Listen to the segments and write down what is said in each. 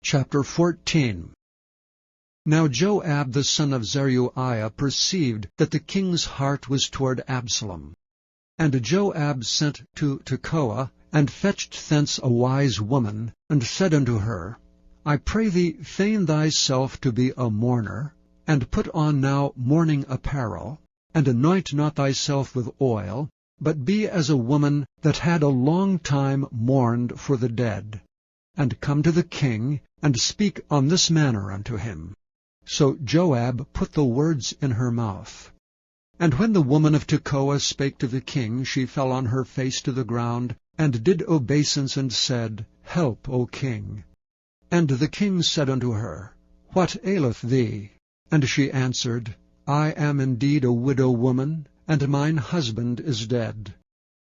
Chapter 14. Now Joab the son of Zeruiah perceived that the king's heart was toward Absalom. And Joab sent to Tekoa, and fetched thence a wise woman, and said unto her, I pray thee, feign thyself to be a mourner, and put on now mourning apparel, and anoint not thyself with oil, but be as a woman that had a long time mourned for the dead, and come to the king, and speak on this manner unto him. So Joab put the words in her mouth. And when the woman of Tekoa spake to the king, she fell on her face to the ground, and did obeisance, and said, Help, O king. And the king said unto her, What aileth thee? And she answered, I am indeed a widow woman, and mine husband is dead.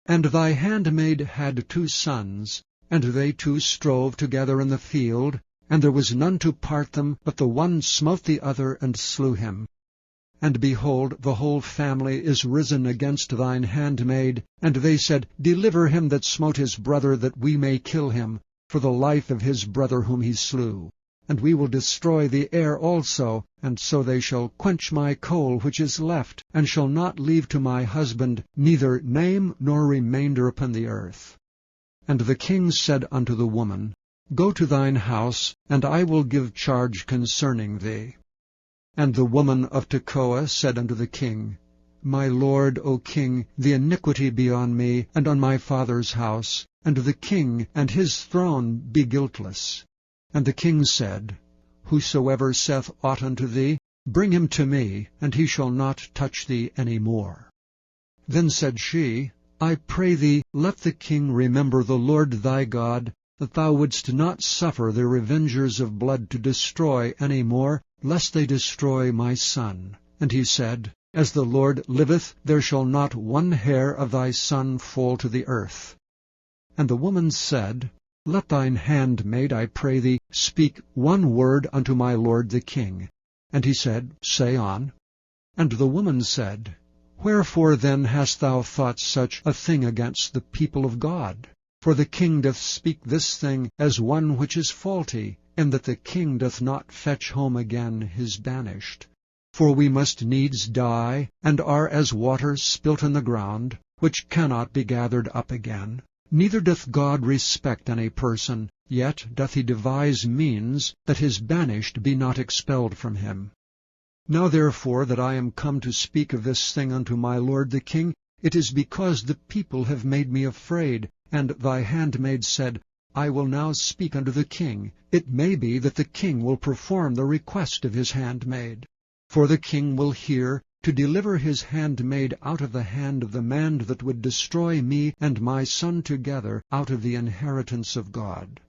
And thy handmaid had 2 sons, and they 2 strove together in the field, and there was none to part them, but the one smote the other, and slew him. And behold, the whole family is risen against thine handmaid, and they said, Deliver him that smote his brother, that we may kill him, for the life of his brother whom he slew. And we will destroy the heir also, and so they shall quench my coal which is left, and shall not leave to my husband neither name nor remainder upon the earth. And the king said unto the woman, Go to thine house, and I will give charge concerning thee. And the woman of Tekoa said unto the king, My lord, O king, the iniquity be on me, and on my father's house, and the king and his throne be guiltless. And the king said, Whosoever saith aught unto thee, bring him to me, and he shall not touch thee any more. Then said she, I pray thee, let the king remember the Lord thy God, that thou wouldst not suffer the revengers of blood to destroy any more, lest they destroy my son. And he said, As the Lord liveth, there shall not one hair of thy son fall to the earth. And the woman said, Let thine handmaid, I pray thee, speak one word unto my lord the king. And he said, Say on. And the woman said, Wherefore then hast thou thought such a thing against the people of God? For the king doth speak this thing as one which is faulty, and that the king doth not fetch home again his banished. For we must needs die, and are as water spilt in the ground, which cannot be gathered up again. Neither doth God respect any person, yet doth he devise means, that his banished be not expelled from him. Now therefore that I am come to speak of this thing unto my lord the king, it is because the people have made me afraid, and thy handmaid said, I will now speak unto the king. It may be that the king will perform the request of his handmaid. For the king will hear, to deliver his handmaid out of the hand of the man that would destroy me and my son together out of the inheritance of God.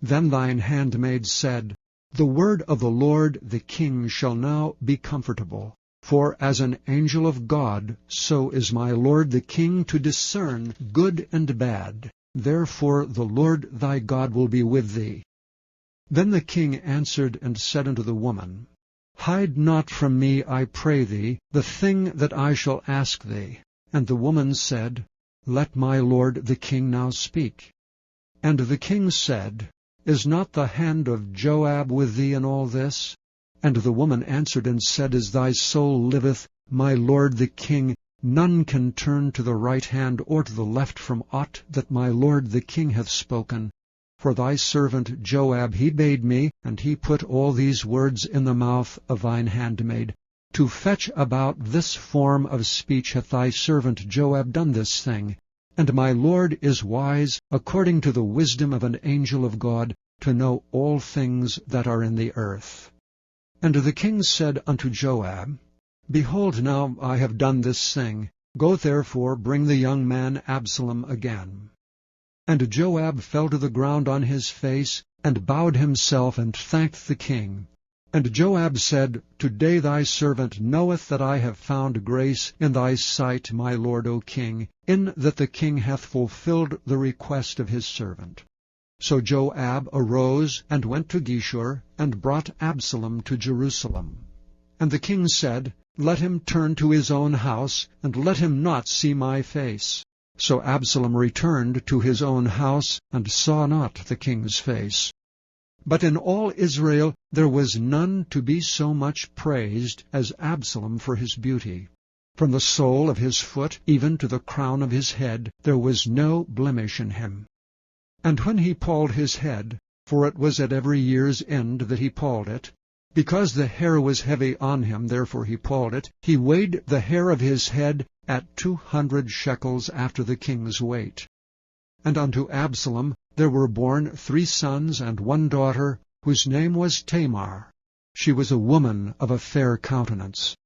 Then thine handmaid said, The word of the Lord the king shall now be comfortable. For as an angel of God, so is my lord the king to discern good and bad. Therefore the Lord thy God will be with thee. Then the king answered and said unto the woman, Hide not from me, I pray thee, the thing that I shall ask thee. And the woman said, Let my lord the king now speak. And the king said, Is not the hand of Joab with thee in all this? And the woman answered and said, As thy soul liveth, my lord the king, none can turn to the right hand or to the left from aught that my lord the king hath spoken. For thy servant Joab he bade me, and he put all these words in the mouth of thine handmaid. To fetch about this form of speech hath thy servant Joab done this thing. And my lord is wise, according to the wisdom of an angel of God, to know all things that are in the earth. And the king said unto Joab, Behold, now I have done this thing. Go therefore, bring the young man Absalom again. And Joab fell to the ground on his face, and bowed himself, and thanked the king. And Joab said, Today thy servant knoweth that I have found grace in thy sight, my lord, O king, in that the king hath fulfilled the request of his servant. So Joab arose and went to Geshur, and brought Absalom to Jerusalem. And the king said, Let him turn to his own house, and let him not see my face. So Absalom returned to his own house, and saw not the king's face. But in all Israel there was none to be so much praised as Absalom for his beauty. From the sole of his foot even to the crown of his head there was no blemish in him. And when he palled his head, for it was at every year's end that he palled it, because the hair was heavy on him, therefore he palled it, he weighed the hair of his head at 200 shekels after the king's weight. And unto Absalom there were born 3 sons and 1 daughter, whose name was Tamar. She was a woman of a fair countenance.